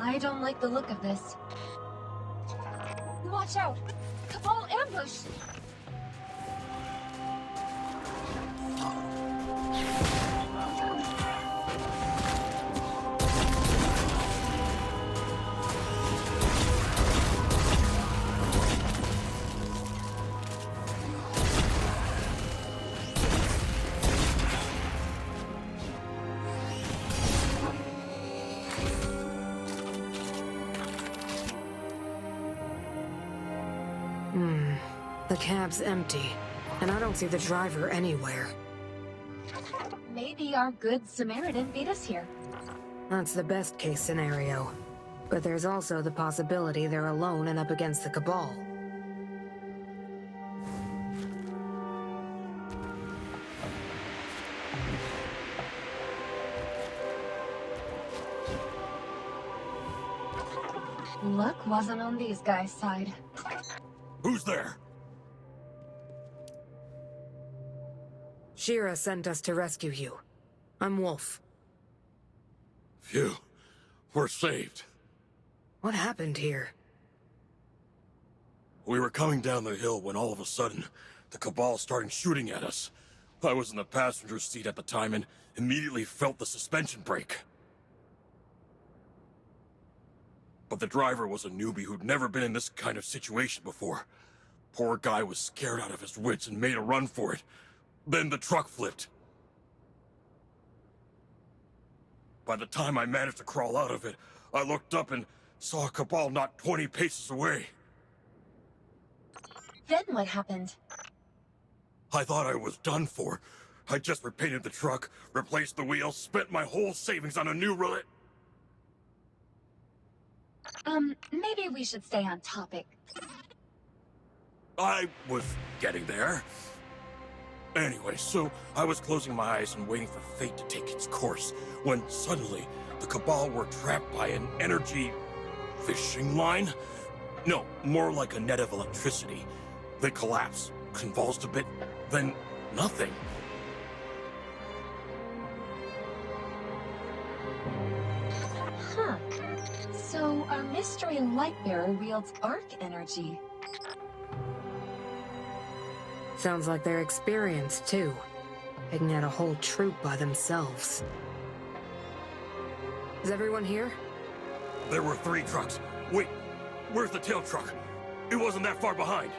I don't like the look of this. Watch out! Cabal ambush! The cab's empty, and I don't see the driver anywhere. Maybe our good Samaritan beat us here. That's the best case scenario. But there's also the possibility they're alone and up against the Cabal. Luck wasn't on these guys' side. Who's there? Shira sent us to rescue you. I'm Wolf. Phew. We're saved. What happened here? We were coming down the hill when all of a sudden, the Cabal started shooting at us. I was in the passenger seat at the time and immediately felt the suspension break. But the driver was a newbie who'd never been in this kind of situation before. Poor guy was scared out of his wits and made a run for it. Then the truck flipped. By the time I managed to crawl out of it, I looked up and saw a Cabal not 20 paces away. Then what happened? I thought I was done for. I just repainted the truck, replaced the wheels, spent my whole savings on a new Maybe we should stay on topic. I was getting there. Anyway, so I was closing my eyes and waiting for fate to take its course, when suddenly, the Cabal were trapped by an energy... fishing line? No, more like a net of electricity. They collapsed, convulsed a bit, then nothing. Huh. So, our mystery light-bearer wields arc energy. Sounds like they're experienced, too. Taking out a whole troop by themselves. Is everyone here? There were 3 trucks. Wait, where's the tail truck? It wasn't that far behind.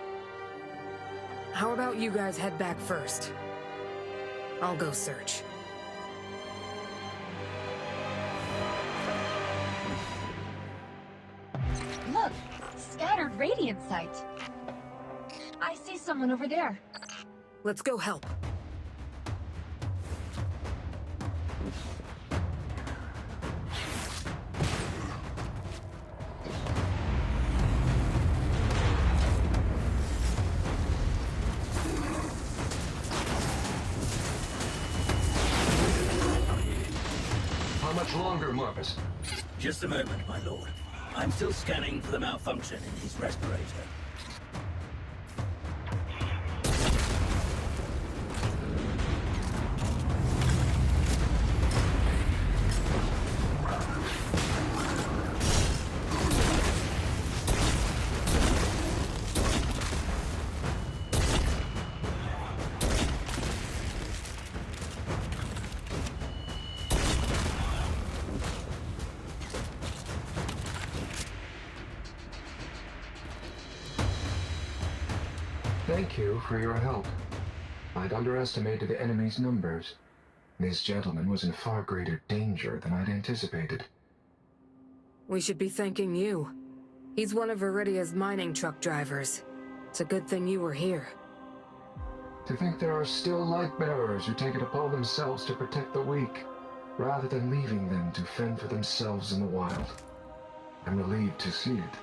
How about you guys head back first? I'll go search. Look! Scattered radiant sight. I see someone over there. Let's go help. How much longer, Marcus? Just a moment, my lord. I'm still scanning for the malfunction in his respirator. Thank you for your help. I'd underestimated the enemy's numbers. This gentleman was in far greater danger than I'd anticipated. We should be thanking you. He's one of Iridia's mining truck drivers. It's a good thing you were here. To think there are still light-bearers who take it upon themselves to protect the weak, rather than leaving them to fend for themselves in the wild. I'm relieved to see it.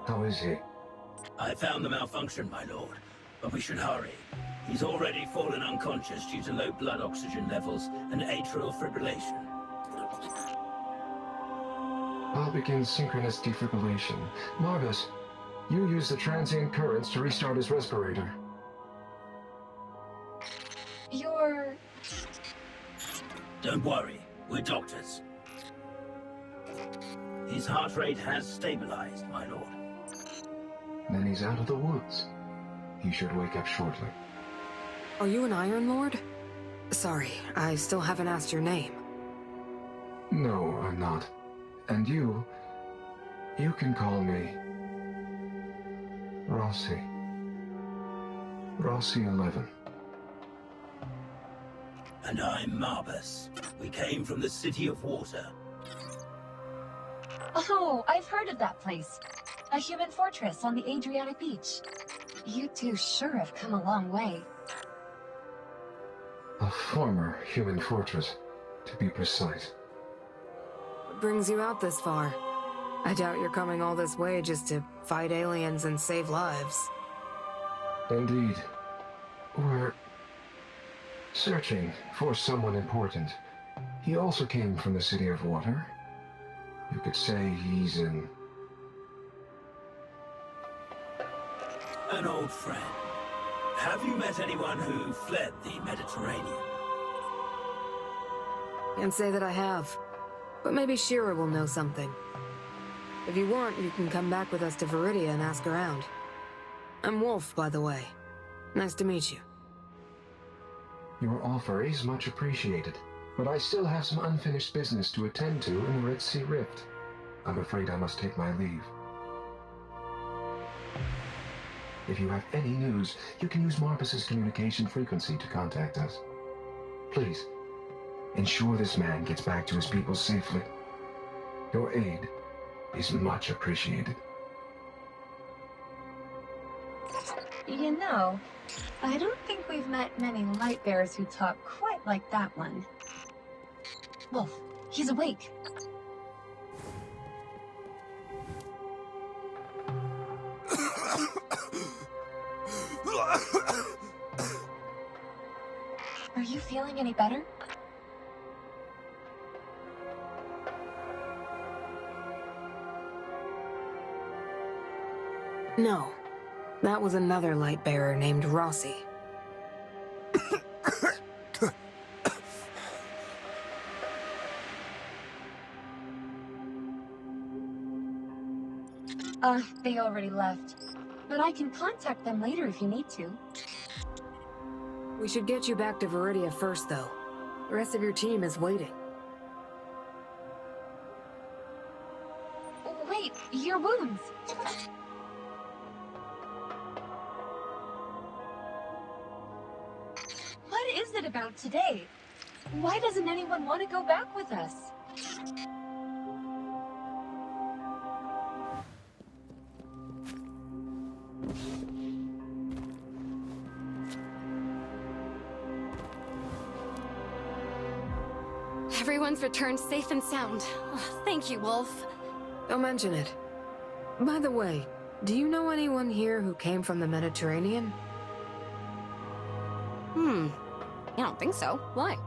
How is he? I found the malfunction, my lord, but we should hurry. He's already fallen unconscious due to low blood oxygen levels and atrial fibrillation. I'll begin synchronous defibrillation. Margus, you use the transient currents to restart his respirator. or... Don't worry, we're doctors. His heart rate has stabilized, my lord. Then he's out of the woods. He should wake up shortly. Are you an Iron Lord? Sorry, I still haven't asked your name. No, I'm not. And you can call me Rossi. Rossi 11. And I'm Marbus. We came from the City of Water. Oh, I've heard of that place. A human fortress on the Adriatic beach. You two sure have come a long way. A former human fortress, to be precise. What brings you out this far? I doubt you're coming all this way just to fight aliens and save lives. Indeed. We're searching for someone important. He also came from the City of Water. You could say he's an old friend. Have you met anyone who fled the Mediterranean? Can't say that I have, but maybe Shira will know something. If you want, you can come back with us to Viridia and ask around. I'm Wolf, by the way. Nice to meet you. Your offer is much appreciated, but I still have some unfinished business to attend to in the Red Sea Rift. I'm afraid I must take my leave. If you have any news, you can use Marbus's communication frequency to contact us. Please, ensure this man gets back to his people safely. Your aid is much appreciated. You know, I don't think we've met many light bearers who talk quite like that one. Wolf, he's awake. Are you feeling any better? No. That was another light bearer named Rossi. They already left. But I can contact them later if you need to. We should get you back to Viridia first, though. The rest of your team is waiting. Wait, your wounds! What is it about today? Why doesn't anyone want to go back with us? Everyone's returned safe and sound. Oh, thank you, Wolf. Don't mention it. By the way, do you know anyone here who came from the Mediterranean? I don't think so. Why?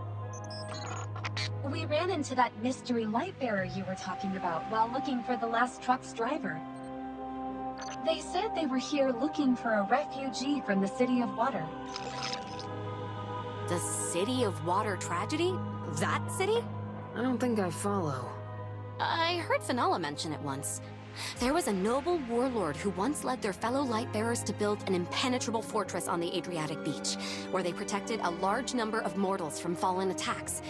We ran into that mystery light bearer you were talking about while looking for the last truck's driver. They said they were here looking for a refugee from the City of Water. The City of Water tragedy? That city? I don't think I follow. I heard Fenella mention it once. There was a noble warlord who once led their fellow Lightbearers to build an impenetrable fortress on the Adriatic beach, where they protected a large number of mortals from fallen attacks.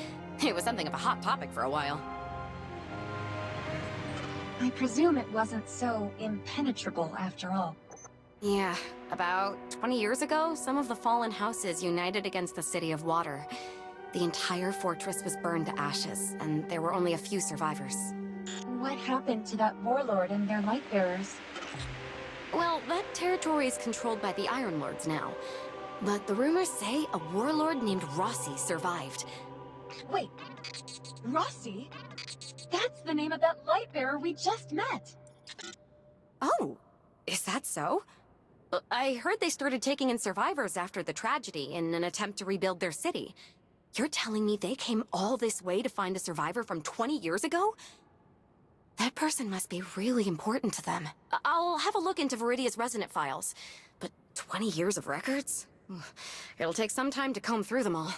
It was something of a hot topic for a while. I presume it wasn't so impenetrable after all. Yeah, about 20 years ago, some of the fallen houses united against the City of Water. The entire fortress was burned to ashes, and there were only a few survivors. What happened to that warlord and their light bearers? Well, that territory is controlled by the Iron Lords now. But the rumors say a warlord named Rossi survived. Wait, Rossi? That's the name of that light bearer we just met! Oh, is that so? I heard they started taking in survivors after the tragedy in an attempt to rebuild their city. You're telling me they came all this way to find a survivor from 20 years ago? That person must be really important to them. I'll have a look into Viridia's resident files. But 20 years of records? It'll take some time to comb through them all.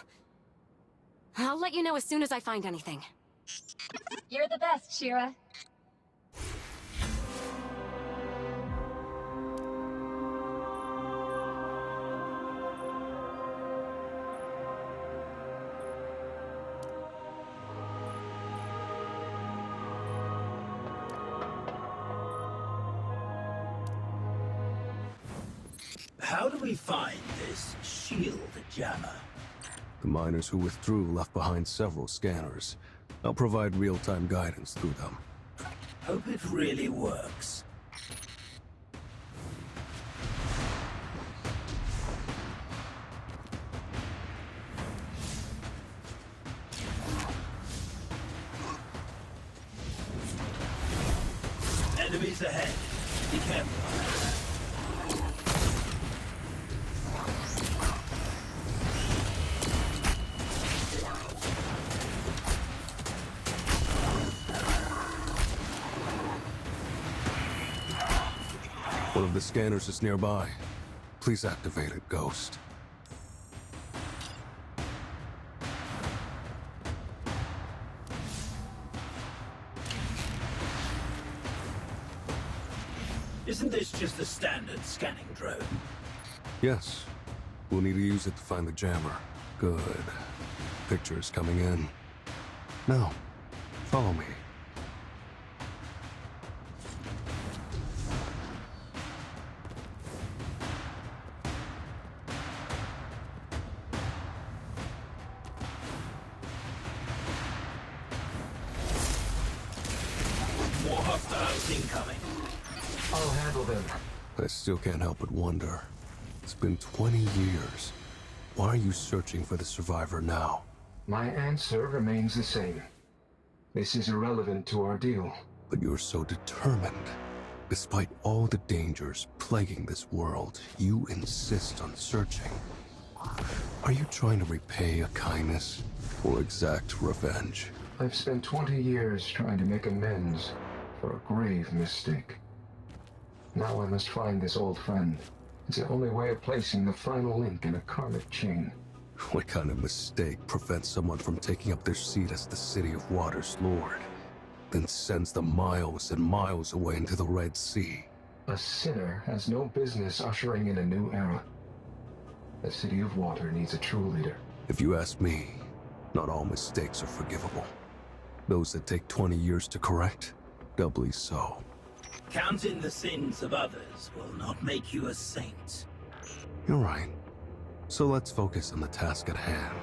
I'll let you know as soon as I find anything. You're the best, Shira. How do we find this shield jammer? The miners who withdrew left behind several scanners. I'll provide real-time guidance through them. Hope it really works. Enemies ahead. Be careful. One of the scanners is nearby. Please activate it, Ghost. Isn't this just a standard scanning drone? Yes. We'll need to use it to find the jammer. Good. Pictures coming in. Now, follow me. More hostiles incoming. I'll handle them. I still can't help but wonder. It's been 20 years. Why are you searching for the survivor now? My answer remains the same. This is irrelevant to our deal. But you're so determined. Despite all the dangers plaguing this world, you insist on searching. Are you trying to repay a kindness or exact revenge? I've spent 20 years trying to make amends for a grave mistake. Now I must find this old friend. It's the only way of placing the final link in a karmic chain. What kind of mistake prevents someone from taking up their seat as the City of Water's Lord, then sends them miles and miles away into the Red Sea? A sinner has no business ushering in a new era. The City of Water needs a true leader. If you ask me, not all mistakes are forgivable. Those that take 20 years to correct, doubly so. Counting the sins of others will not make you a saint. You're right. So let's focus on the task at hand.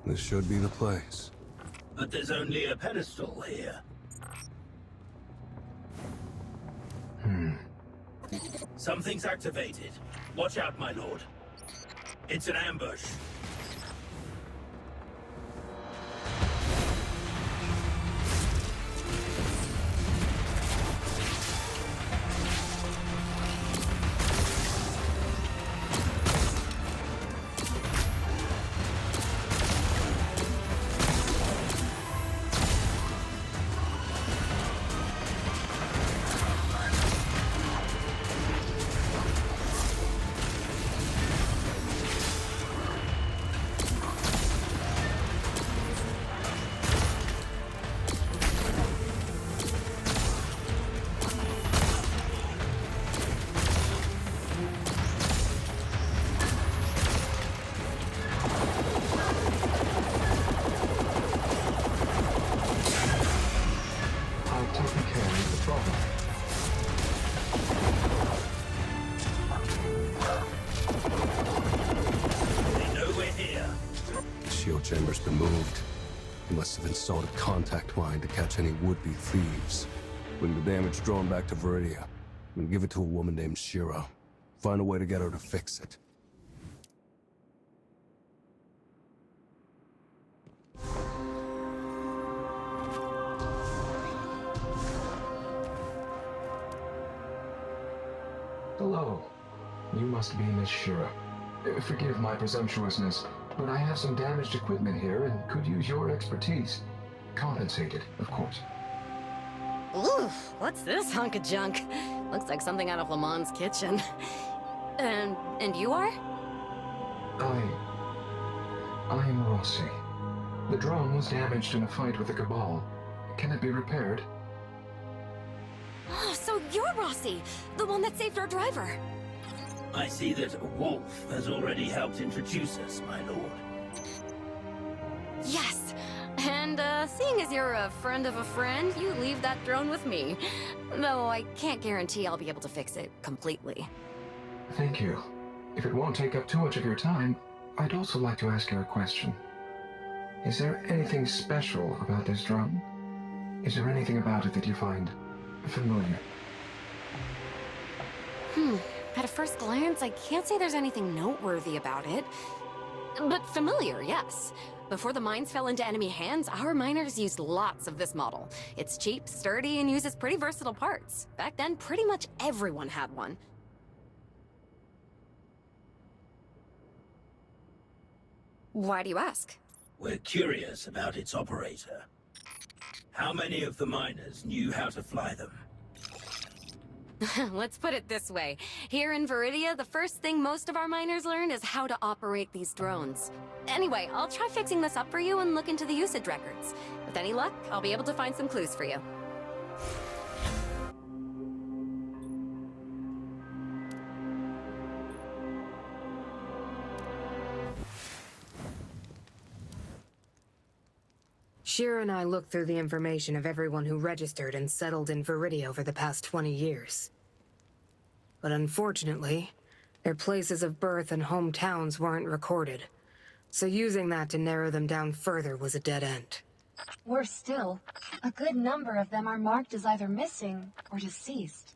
This should be the place. But there's only a pedestal here. Something's activated. Watch out, my lord. It's an ambush. ratio chamber's been moved. He must have installed a contact mine to catch any would-be thieves. Bring the damage drone back to Viridia, and give it to a woman named Shira. Find a way to get her to fix it. Hello. You must be Miss Shira. Forgive my presumptuousness, but I have some damaged equipment here and could use your expertise. Compensated, of course. Oof, what's this hunk of junk? Looks like something out of Lamont's kitchen. And you are? I'm Rossi. The drone was damaged in a fight with the Cabal. Can it be repaired? Oh, so you're Rossi, the one that saved our driver. I see that Wolf has already helped introduce us, my lord. Yes, and seeing as you're a friend of a friend, you leave that drone with me. Though I can't guarantee I'll be able to fix it completely. Thank you. If it won't take up too much of your time, I'd also like to ask you a question. Is there anything special about this drone? Is there anything about it that you find familiar? At a first glance, I can't say there's anything noteworthy about it. But familiar, yes. Before the mines fell into enemy hands, our miners used lots of this model. It's cheap, sturdy, and uses pretty versatile parts. Back then, pretty much everyone had one. Why do you ask? We're curious about its operator. How many of the miners knew how to fly them? Let's put it this way. Here in Viridia, the first thing most of our miners learn is how to operate these drones. Anyway, I'll try fixing this up for you and look into the usage records. With any luck, I'll be able to find some clues for you. Shira and I looked through the information of everyone who registered and settled in Viridia over the past 20 years. But unfortunately, their places of birth and hometowns weren't recorded, so using that to narrow them down further was a dead end. Worse still, a good number of them are marked as either missing or deceased.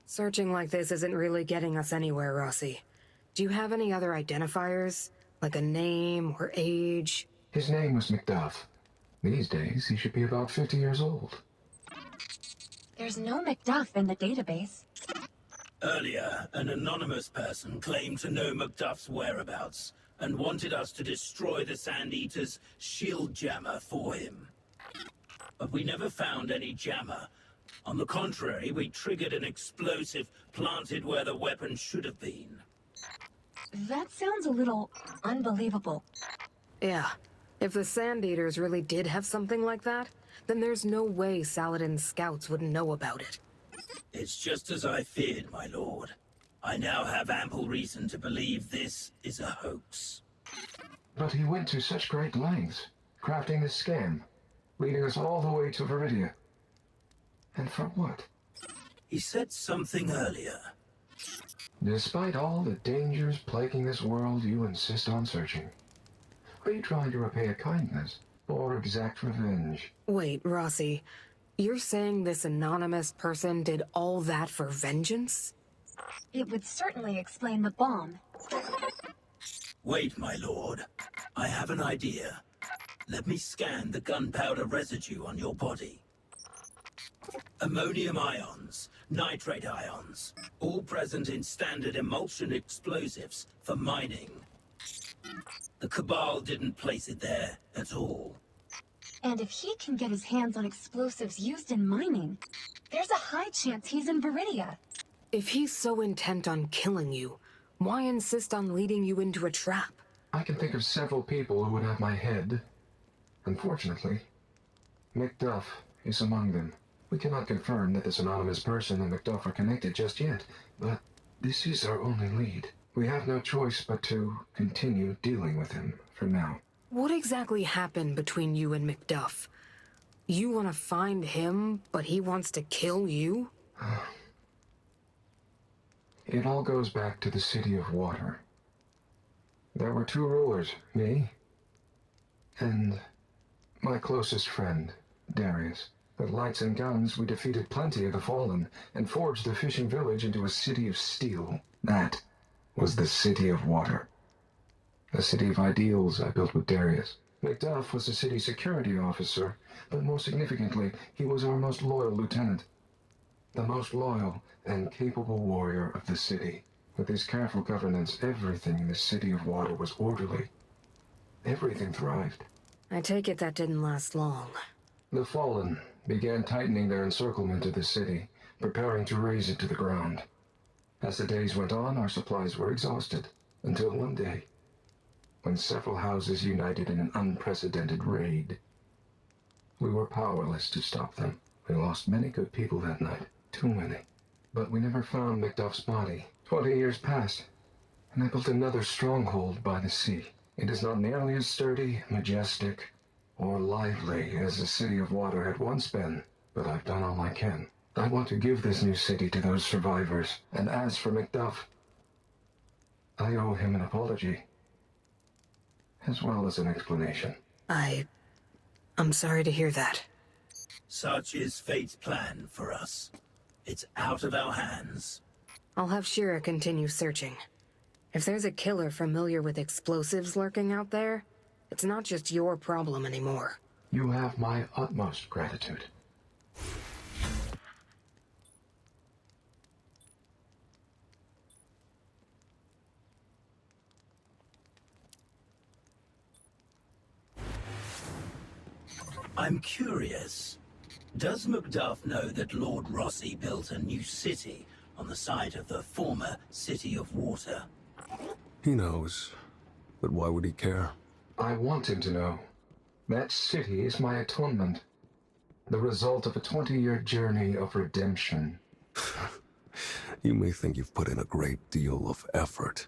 Searching like this isn't really getting us anywhere, Rossi. Do you have any other identifiers? Like a name or age? His name was Macduff. These days, he should be about 50 years old. There's no Macduff in the database. Earlier, an anonymous person claimed to know Macduff's whereabouts and wanted us to destroy the Sand Eater's shield jammer for him. But we never found any jammer. On the contrary, we triggered an explosive planted where the weapon should have been. That sounds a little unbelievable. Yeah. If the Sand Eaters really did have something like that, then there's no way Saladin's scouts wouldn't know about it. It's just as I feared, my lord. I now have ample reason to believe this is a hoax. But he went to such great lengths, crafting this scam, leading us all the way to Viridia. And for what? He said something earlier. Despite all the dangers plaguing this world, you insist on searching. Are you trying to repay a kindness, or exact revenge? Wait, Rossi, you're saying this anonymous person did all that for vengeance? It would certainly explain the bomb. Wait, my lord. I have an idea. Let me scan the gunpowder residue on your body. Ammonium ions, nitrate ions, all present in standard emulsion explosives for mining. The Cabal didn't place it there at all. And if he can get his hands on explosives used in mining, there's a high chance he's in Viridia. If he's so intent on killing you, why insist on leading you into a trap? I can think of several people who would have my head. Unfortunately, Macduff is among them. We cannot confirm that this anonymous person and Macduff are connected just yet, but this is our only lead. We have no choice but to continue dealing with him for now. What exactly happened between you and Macduff? You want to find him, but he wants to kill you? It all goes back to the City of Water. There were two rulers, me And my closest friend, Darius. With lights and guns, we defeated plenty of the Fallen and forged the fishing village into a city of steel. That was the City of Water. A city of ideals I built with Darius. Macduff was the city security officer, but more significantly, he was our most loyal lieutenant. The most loyal and capable warrior of the city. With his careful governance, everything in the City of Water was orderly. Everything thrived. I take it that didn't last long. The Fallen began tightening their encirclement of the city, preparing to raze it to the ground. As the days went on, our supplies were exhausted, until one day, when several houses united in an unprecedented raid. We were powerless to stop them. We lost many good people that night, too many. But we never found Macduff's body. 20 years passed, and I built another stronghold by the sea. It is not nearly as sturdy, majestic, or lively as the City of Water had once been, but I've done all I can. I want to give this new city to those survivors, and as for Macduff, I owe him an apology, as well as an explanation. I'm sorry to hear that. Such is fate's plan for us. It's out of our hands. I'll have Shira continue searching. If there's a killer familiar with explosives lurking out there, it's not just your problem anymore. You have my utmost gratitude. I'm curious. Does Macduff know that Lord Rossi built a new city on the site of the former City of Water? He knows, but why would he care? I want him to know. That city is my atonement. The result of a 20-year journey of redemption. You may think you've put in a great deal of effort,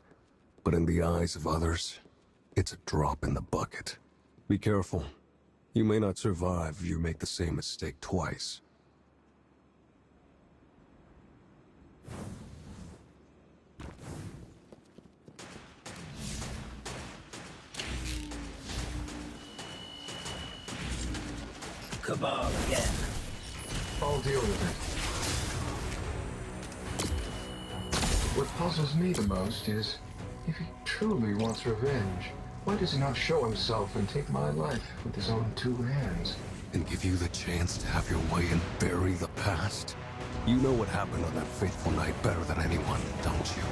but in the eyes of others, it's a drop in the bucket. Be careful. You may not survive if you make the same mistake twice. Cabal again. I'll deal with it. What puzzles me the most is, if he truly wants revenge, why does he not show himself and take my life with his own two hands? And give you the chance to have your way and bury the past? You know what happened on that fateful night better than anyone, don't you?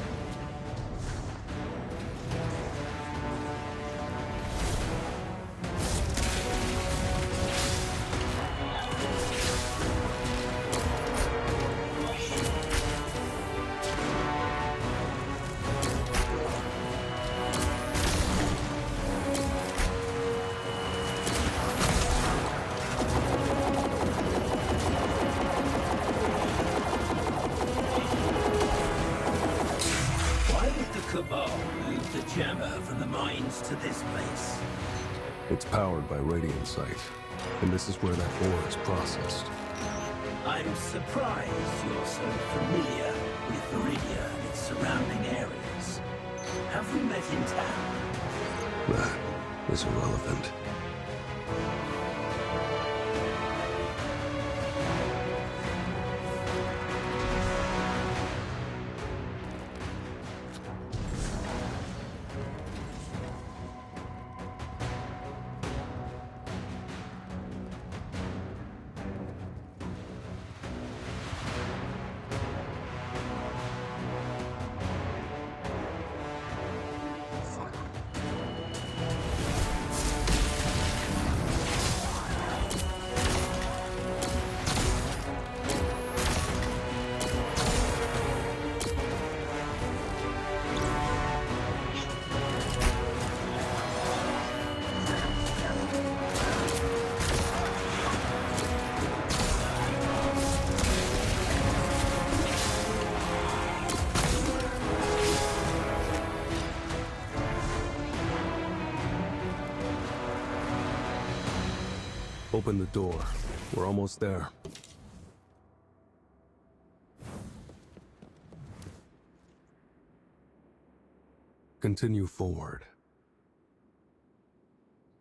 It's powered by radiant sight, and this is where that ore is processed. I'm surprised you're so familiar with Viridia and its surrounding areas. Have we met in town? That is irrelevant. Open the door. We're almost there. Continue forward.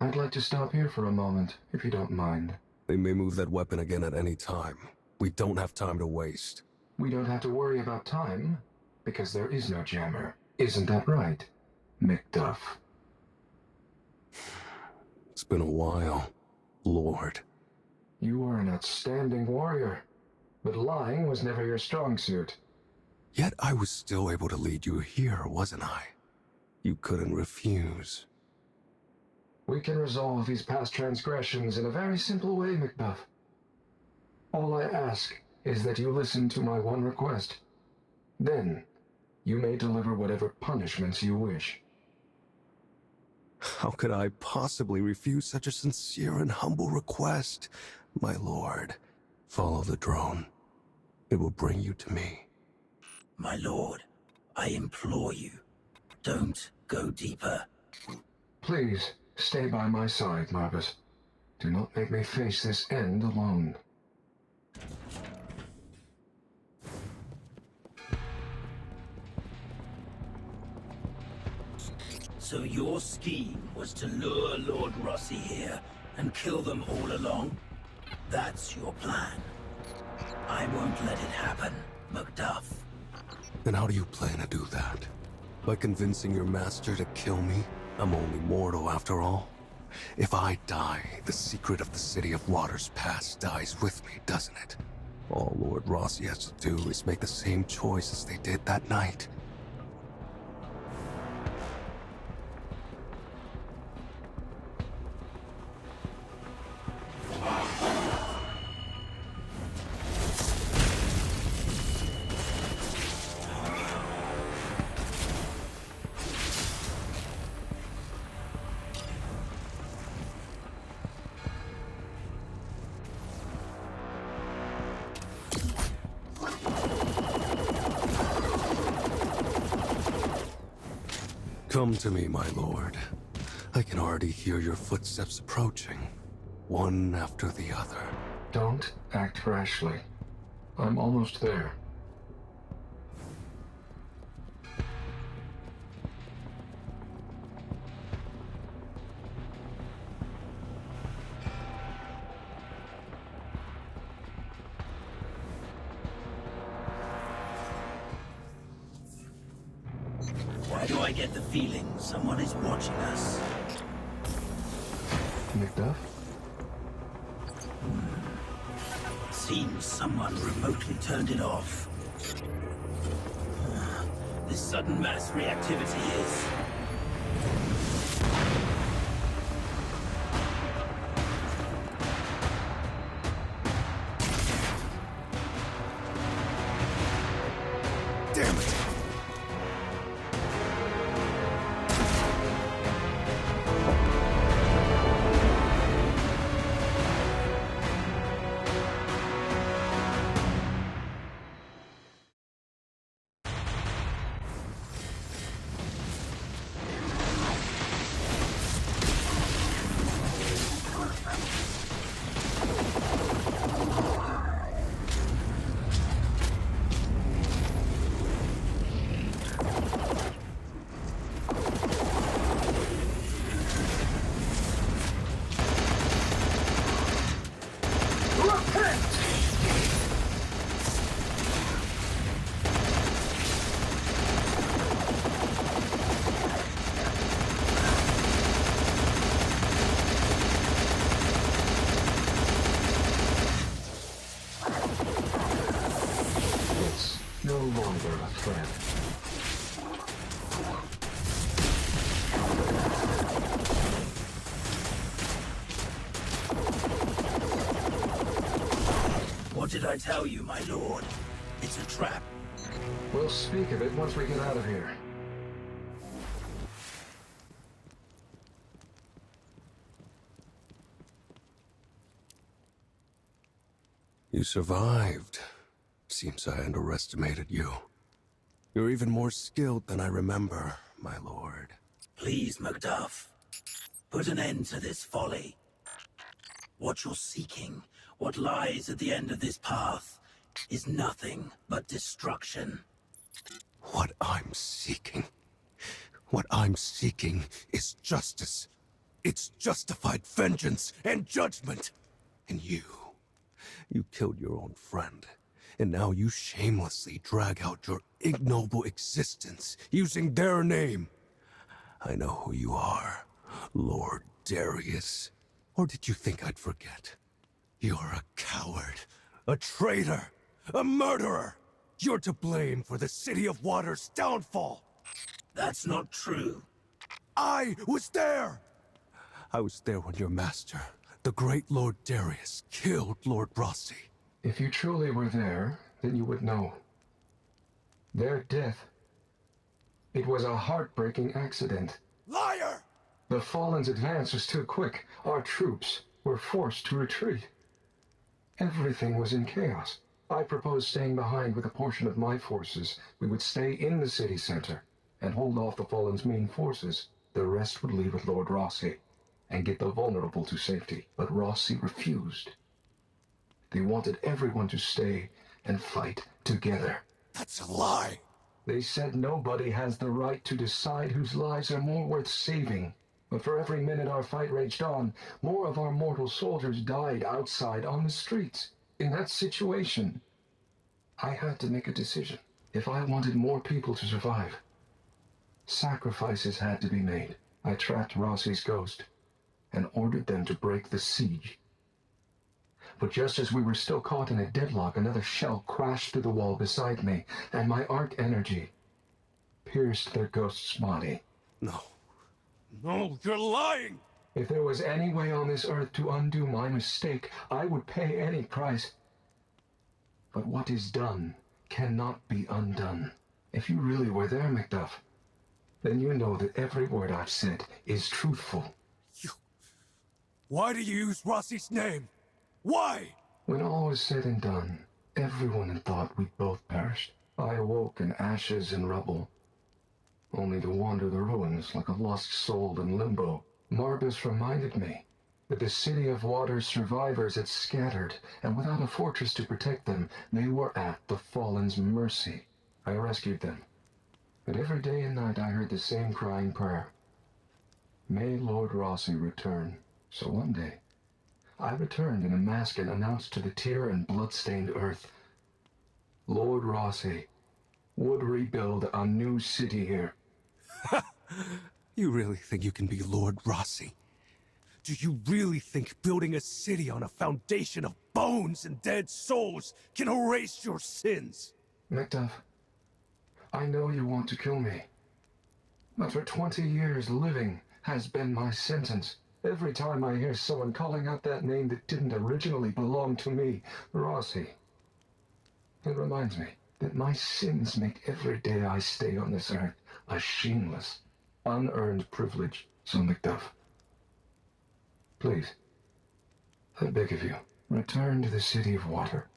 I'd like to stop here for a moment, if you don't mind. They may move that weapon again at any time. We don't have time to waste. We don't have to worry about time, because there is no jammer. Isn't that right, Macduff? It's been a while, Lord. You are an outstanding warrior, but lying was never your strong suit. Yet I was still able to lead you here, wasn't I? You couldn't refuse. We can resolve these past transgressions in a very simple way, Macduff. All I ask is that you listen to my one request. Then, you may deliver whatever punishments you wish. How could I possibly refuse such a sincere and humble request? My lord, follow the drone. It will bring you to me. My lord, I implore you, don't go deeper. Please, stay by my side, Marbus. Do not make me face this end alone. So your scheme was to lure Lord Rossi here and kill them all along? That's your plan. I won't let it happen, Macduff. Then how do you plan to do that? By convincing your master to kill me? I'm only mortal after all. If I die, the secret of the City of Waters Past dies with me, doesn't it? All Lord Rossi has to do is make the same choice as they did that night. Come to me, my lord. I can already hear your footsteps approaching, one after the other. Don't act rashly. I'm almost there. Why do I get the feeling someone is watching us? Macduff? Seems someone remotely turned it off. This sudden mass reactivity is... Damn it! No longer a threat. What did I tell you, my lord? It's a trap. We'll speak of it once we get out of here. You survived. Seems I underestimated you. You're even more skilled than I remember, my lord. Please, Macduff. Put an end to this folly. What you're seeking, what lies at the end of this path, is nothing but destruction. What I'm seeking is justice. It's justified vengeance and judgment. And you killed your own friend. And now you shamelessly drag out your ignoble existence using their name. I know who you are, Lord Darius. Or did you think I'd forget? You're a coward, a traitor, a murderer. You're to blame for the City of Water's downfall. That's not true. I was there! I was there when your master, the great Lord Darius, killed Lord Rossi. If you truly were there, then you would know. Their death. It was a heartbreaking accident. Liar! The Fallen's advance was too quick. Our troops were forced to retreat. Everything was in chaos. I proposed staying behind with a portion of my forces. We would stay in the city center and hold off the Fallen's main forces. The rest would leave with Lord Rossi and get the vulnerable to safety. But Rossi refused. They wanted everyone to stay and fight together. That's a lie! They said nobody has the right to decide whose lives are more worth saving. But for every minute our fight raged on, more of our mortal soldiers died outside on the streets. In that situation, I had to make a decision. If I wanted more people to survive, sacrifices had to be made. I tracked Rossi's ghost and ordered them to break the siege. But just as we were still caught in a deadlock, another shell crashed through the wall beside me, and my arc energy pierced their ghost's body. No. No, you're lying! If there was any way on this earth to undo my mistake, I would pay any price. But what is done cannot be undone. If you really were there, Macduff, then you know that every word I've said is truthful. Why do you use Rossi's name? Why? When all was said and done, everyone had thought we'd both perished. I awoke in ashes and rubble, only to wander the ruins like a lost soul in limbo. Marbus reminded me that the City of Water's survivors had scattered, and without a fortress to protect them, they were at the Fallen's mercy. I rescued them, but every day and night I heard the same crying prayer. May Lord Rossi return. So one day, I returned in a mask and announced to the tear and blood-stained earth, Lord Rossi would rebuild a new city here. You really think you can be Lord Rossi? Do you really think building a city on a foundation of bones and dead souls can erase your sins? Macduff, I know you want to kill me, but for 20 years living has been my sentence. Every time I hear someone calling out that name that didn't originally belong to me, Rossi, it reminds me that my sins make every day I stay on this earth a shameless, unearned privilege. So, Macduff, please, I beg of you, return to the City of Water.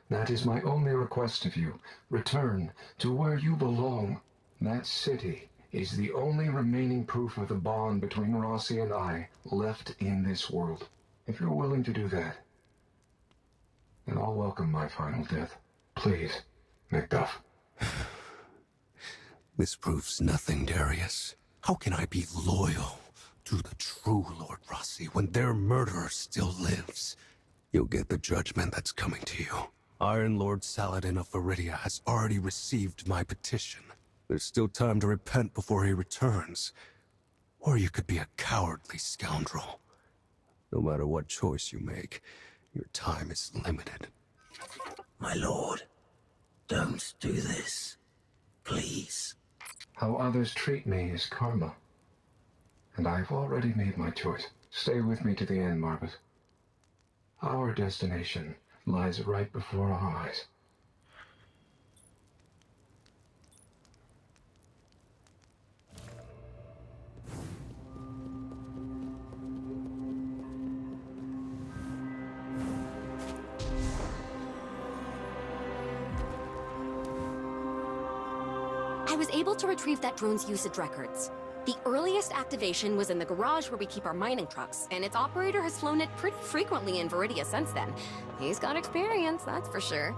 That is my only request of you. Return to where you belong. That city is the only remaining proof of the bond between Rossi and I left in this world. If you're willing to do that, then I'll welcome my final death. Please, Macduff. This proves nothing, Darius. How can I be loyal to the true Lord Rossi when their murderer still lives? You'll get the judgment that's coming to you. Iron Lord Saladin of Viridia has already received my petition. There's still time to repent before he returns. Or you could be a cowardly scoundrel. No matter what choice you make, your time is limited. My lord, don't do this. Please. How others treat me is karma. And I've already made my choice. Stay with me to the end, Marbus. Our destination lies right before our eyes. I was able to retrieve that drone's usage records. The earliest activation was in the garage where we keep our mining trucks, and its operator has flown it pretty frequently in Viridia since then. He's got experience, that's for sure.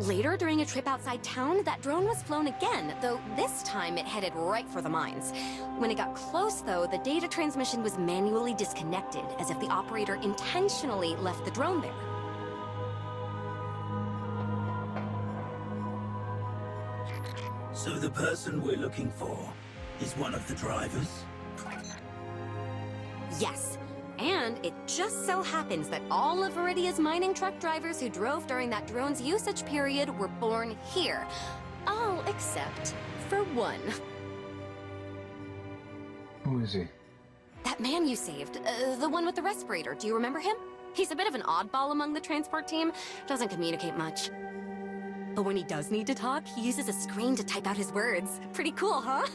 Later, during a trip outside town, that drone was flown again, though this time it headed right for the mines. When it got close, though, the data transmission was manually disconnected, as if the operator intentionally left the drone there. So the person we're looking for is one of the drivers? Yes. And it just so happens that all of Viridia's mining truck drivers who drove during that drone's usage period were born here. All except for one. Who is he? That man you saved, the one with the respirator, do you remember him? He's a bit of an oddball among the transport team, doesn't communicate much. But when he does need to talk, he uses a screen to type out his words. Pretty cool, huh?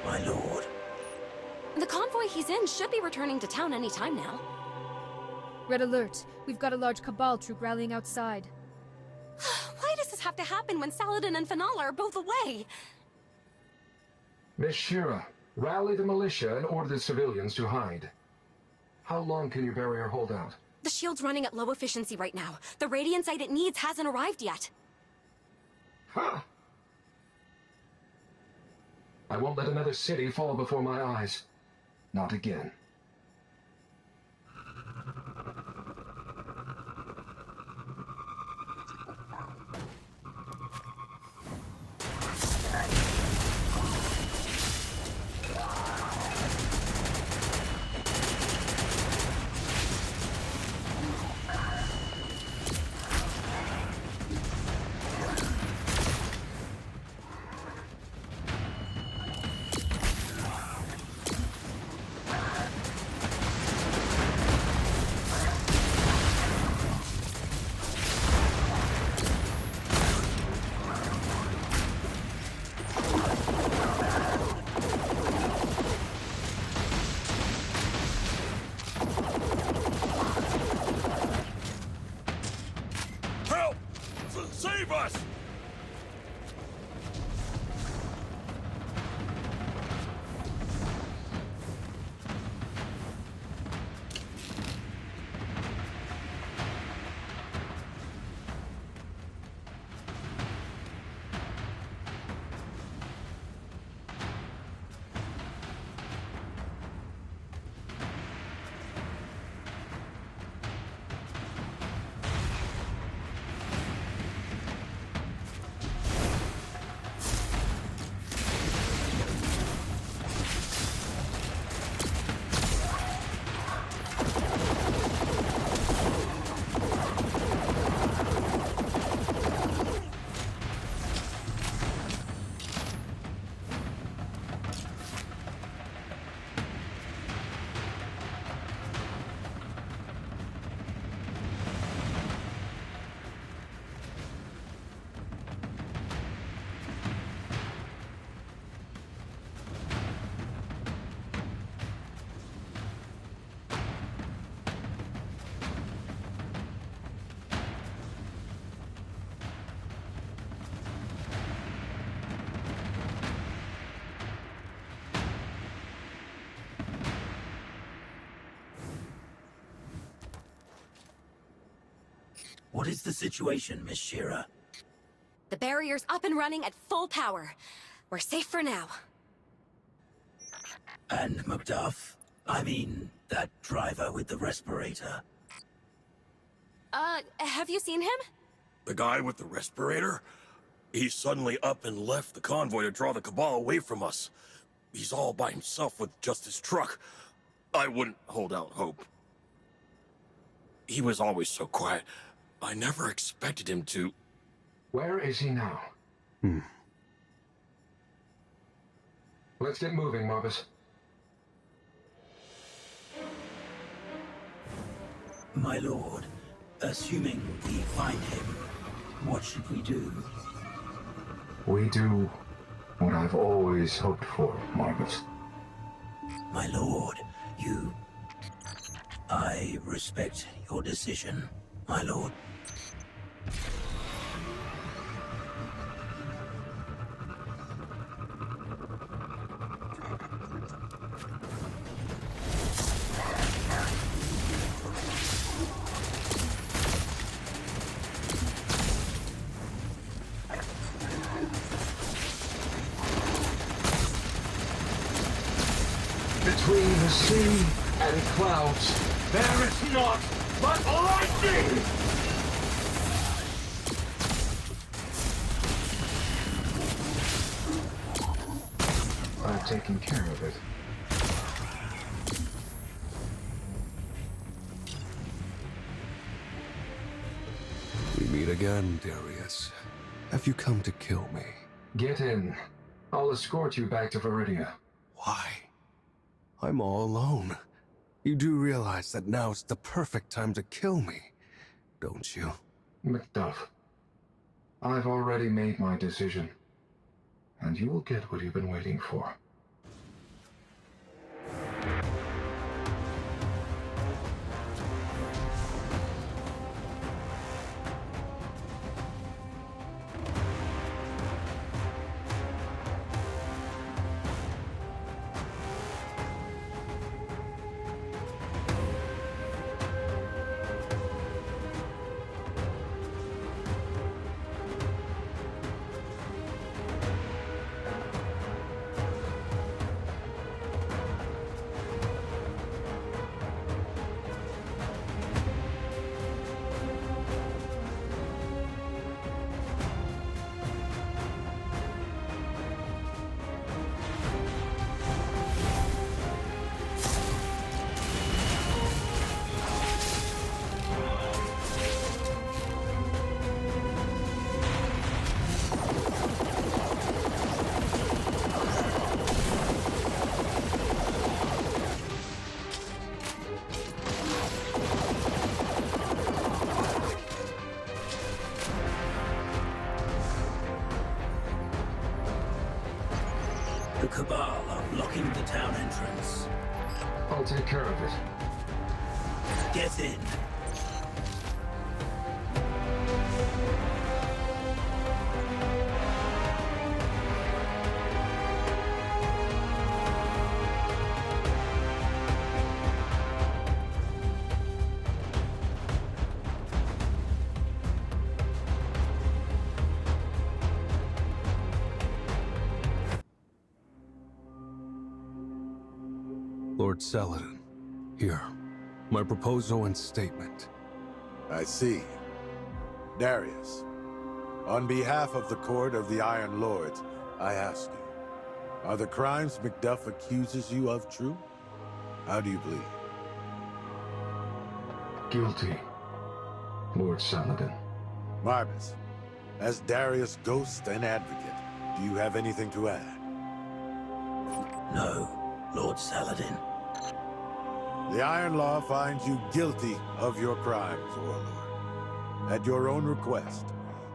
My lord. The convoy he's in should be returning to town any time now. Red alert. We've got a large Cabal troop rallying outside. Why does this have to happen when Saladin and Fenala are both away? Miss Shira, rally the militia and order the civilians to hide. How long can your barrier hold out? The shield's running at low efficiency right now. The radiant sight it needs hasn't arrived yet. Huh! I won't let another city fall before my eyes. Not again. Help! Save us! What is the situation, Miss Shira? The barrier's up and running at full power. We're safe for now. And Macduff? I mean, that driver with the respirator. Have you seen him? The guy with the respirator? He's suddenly up and left the convoy to draw the Cabal away from us. He's all by himself with just his truck. I wouldn't hold out hope. He was always so quiet. I never expected him to... Where is he now? Let's get moving, Marvis. My lord, assuming we find him, what should we do? We do what I've always hoped for, Marvis. My lord, you... I respect your decision, my lord. Between the sea and clouds, there is naught but lightning! I've taken care of it. We meet again, Darius. Have you come to kill me? Get in. I'll escort you back to Viridia. Why? I'm all alone. You do realize that now's the perfect time to kill me, don't you? Macduff, I've already made my decision, and you will get what you've been waiting for. The Cabal are blocking the town entrance. I'll take care of it. Get in. Lord Saladin, here. My proposal and statement. I see. Darius, on behalf of the Court of the Iron Lords, I ask you, are the crimes Macduff accuses you of true? How do you plead? Guilty, Lord Saladin. Marbus, as Darius' ghost and advocate, do you have anything to add? No, Lord Saladin. The Iron Law finds you guilty of your crimes, Warlord. At your own request,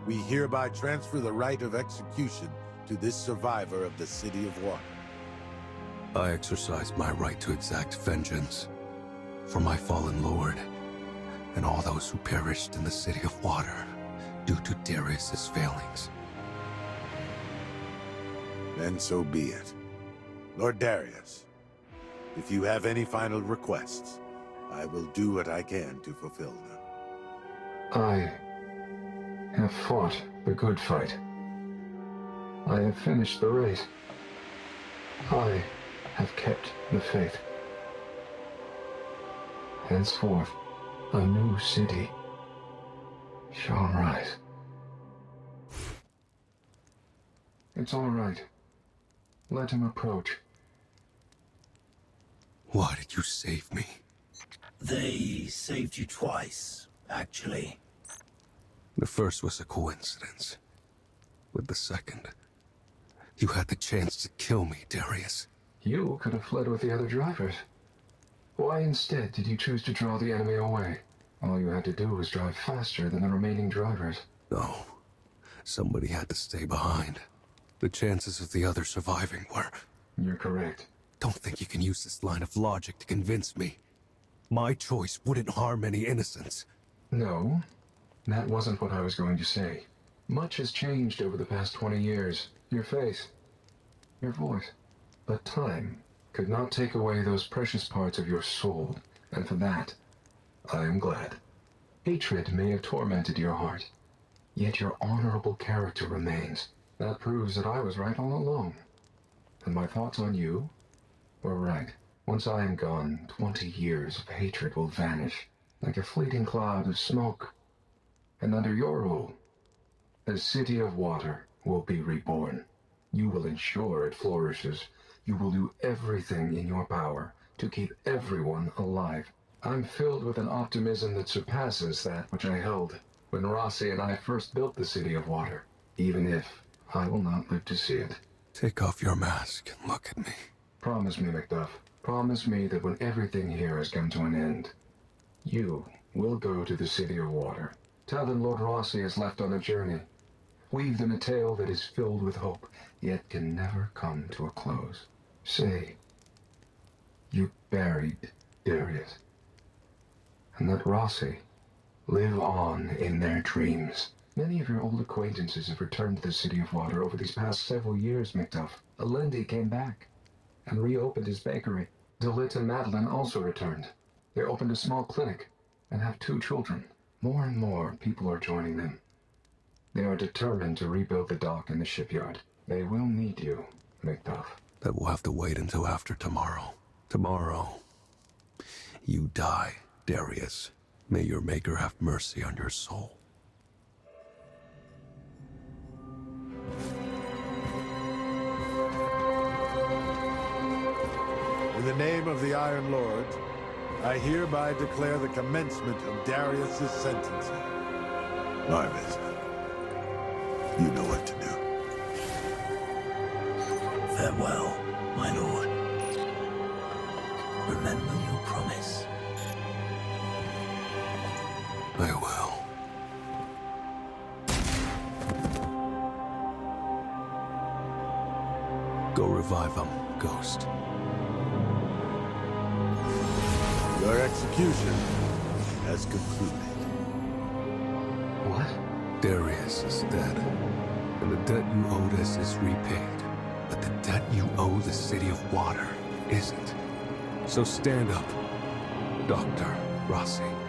we hereby transfer the right of execution to this survivor of the City of Water. I exercise my right to exact vengeance for my fallen lord and all those who perished in the City of Water due to Darius' failings. Then so be it. Lord Darius, if you have any final requests, I will do what I can to fulfill them. I have fought the good fight. I have finished the race. I have kept the faith. Henceforth, a new city shall rise. It's all right. Let him approach. Why did you save me? They saved you twice, actually. The first was a coincidence. With the second, you had the chance to kill me, Darius. You could have fled with the other drivers. Why instead did you choose to draw the enemy away? All you had to do was drive faster than the remaining drivers. No. Somebody had to stay behind. The chances of the others surviving were... You're correct. Don't think you can use this line of logic to convince me. My choice wouldn't harm any innocents. No, that wasn't what I was going to say. Much has changed over the past 20 years. Your face, your voice. But time could not take away those precious parts of your soul, and for that, I am glad. Hatred may have tormented your heart, yet your honorable character remains. That proves that I was right all along, and my thoughts on you were right. Once I am gone, 20 years of hatred will vanish, like a fleeting cloud of smoke. And under your rule, the City of Water will be reborn. You will ensure it flourishes. You will do everything in your power to keep everyone alive. I'm filled with an optimism that surpasses that which I held when ROSSI and I first built the City of Water, even if I will not live to see it. Take off your mask and look at me. Promise me, Macduff. Promise me that when everything here has come to an end, you will go to the City of Water. Tell them Lord ROSSI has left on a journey. Weave them a tale that is filled with hope, yet can never come to a close. Say, you buried Darius, and let ROSSI live on in their dreams. Many of your old acquaintances have returned to the City of Water over these past several years, Macduff. Alendi came back and reopened his bakery. Delit and Madeline also returned. They opened a small clinic and have 2 children. More and more people are joining them. They are determined to rebuild the dock and the shipyard. They will need you, Macduff. That will have to wait until after tomorrow. Tomorrow, you die, Darius. May your Maker have mercy on your soul. In the name of the Iron Lord, I hereby declare the commencement of Darius's sentencing. Marvis, you know what to do. Farewell, my lord. Remember your promise. I will. Go revive him, Ghost. Your execution has concluded. What? Darius is dead, and the debt you owed us is repaid. But the debt you owe the City of Water isn't. So stand up, Dr. ROSSI.